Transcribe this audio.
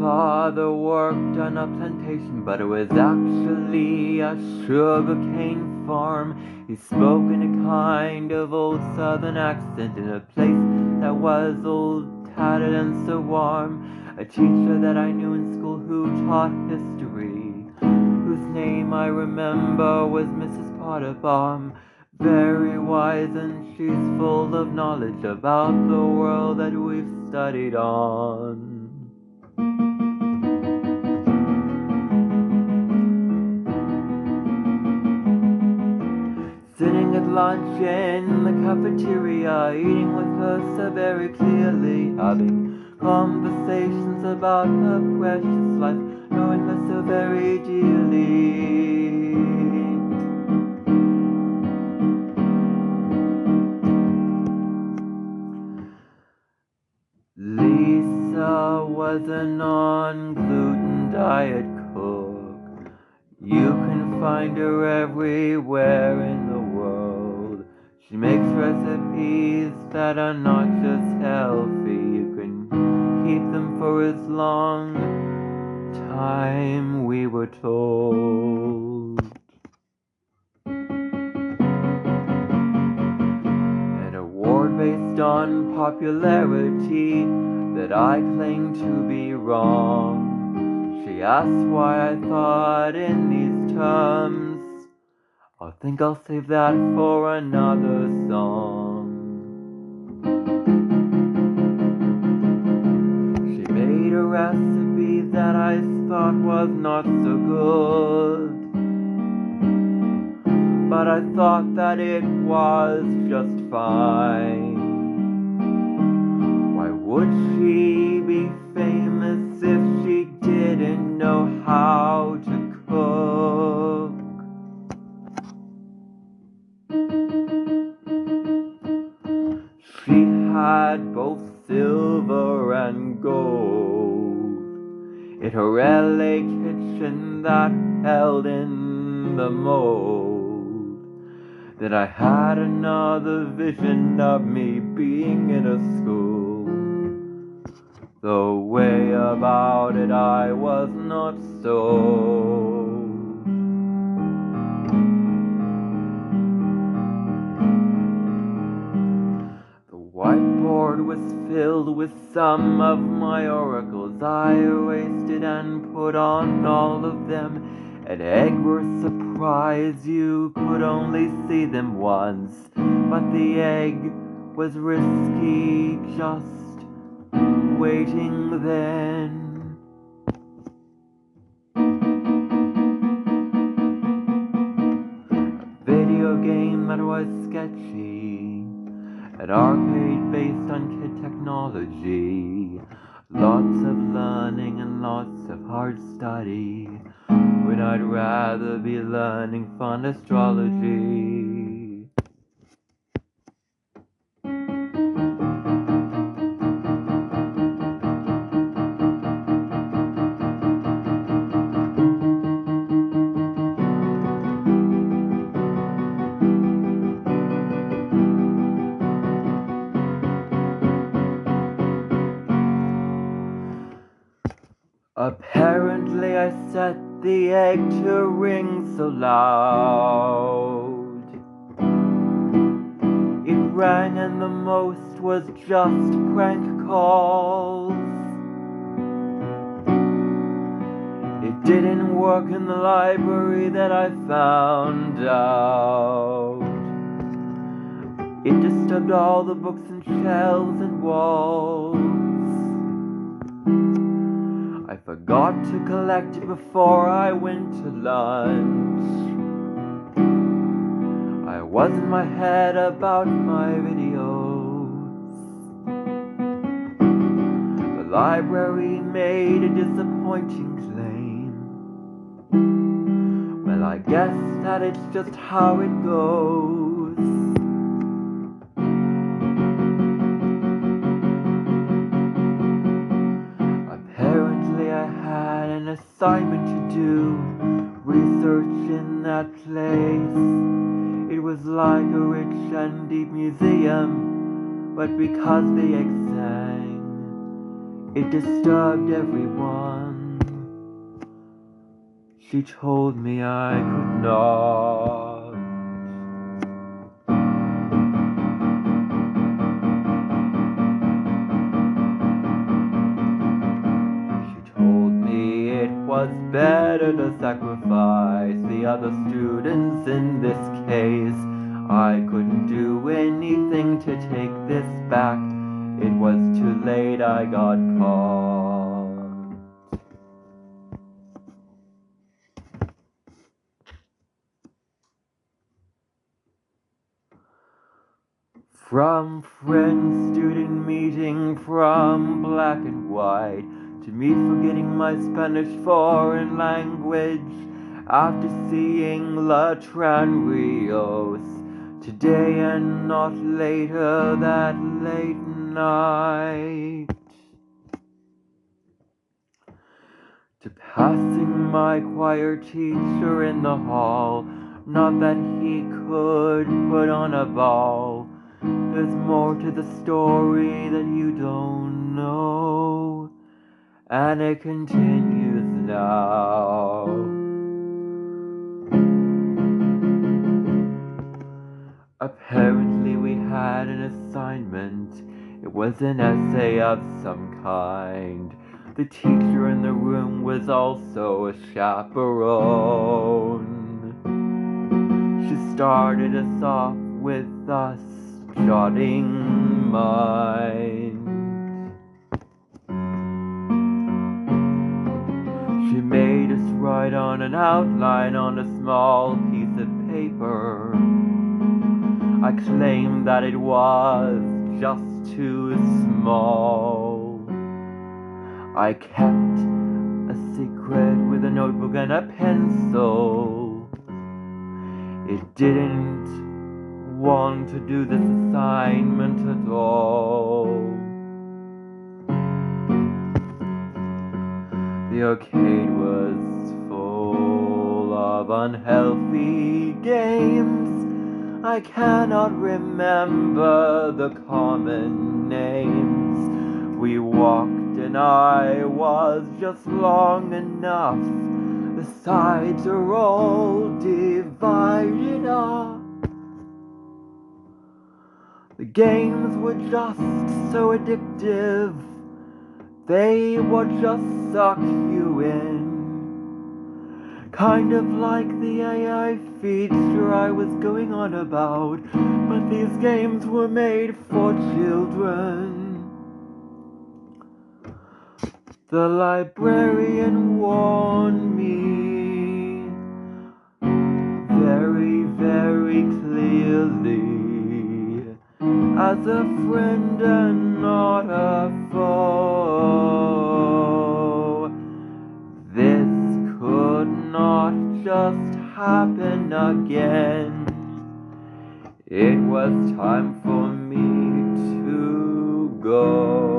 father worked on a plantation, but it was actually a sugarcane farm. He spoke in a kind of old southern accent in a place that was old, tattered, and so warm. A teacher that I knew in school who taught history, whose name I remember was Mrs. Potterbaum. Very wise, and she's full of knowledge about the world that we've studied on. Sitting at lunch in the cafeteria, eating with her so very clearly, having conversations about her precious life, knowing her so very dearly. Lisa was a non-gluten diet cook. You can find her everywhere in the world. She makes recipes that are not just healthy, you can keep them for as long time we were told. An award based on popularity that I claim to be wrong. She asked why I thought in these terms. I think I'll save that for another song. She made a recipe that I thought was not so good, but I thought that it was just fine. Why would she be famous if she didn't know how to cook? She had both silver and gold in her LA kitchen that held in the mold. Then I had another vision of me being in a school. The way about it I was not sold. The whiteboard was filled with some of my oracles. I erased it and put on all of them. An egg were a surprise, you could only see them once. But the egg was risky, just waiting then. A video game that was sketchy, an arcade based on kid technology, lots of learning and lots of hard study, when I'd rather be learning fun astrology. Apparently I set the egg to ring so loud. It rang and the most was just prank calls. It didn't work in the library that I found out. It disturbed all the books and shelves and walls. I forgot to collect it before I went to lunch. I was in my head about my videos. The library made a disappointing claim. Well, I guess that it's just how it goes. An assignment to do, research in that place. It was like a rich and deep museum, but because the egg sang, It disturbed everyone. She told me I could not. She told me it was better to sacrifice the other students in this case. I couldn't do anything to take this back. It was too late, I got caught. From friend student meeting, from black and white, to me forgetting my Spanish foreign language, after seeing La Tran Rios, today and not later that late night. To passing my choir teacher in the hall, not that he could put on a ball. There's more to the story that you don't know, and it continues now. Apparently we had an assignment. It was an essay of some kind. The teacher in the room was also a chaperone. She started us off with us jotting minds. She made us write on an outline on a small piece of paper. I claimed that it was just too small. I kept a secret with a notebook and a pencil. It didn't want to do this assignment at all. The arcade was full of unhealthy games. I cannot remember the common names. We walked and I was just long enough. The sides are all divided up. The games were just so addictive. They would just suck you in. Kind of like the AI feature I was going on about, but these games were made for children. The librarian warned me very, very clearly, as a friend and not a foe. This could not just happen again. It was time for me to go.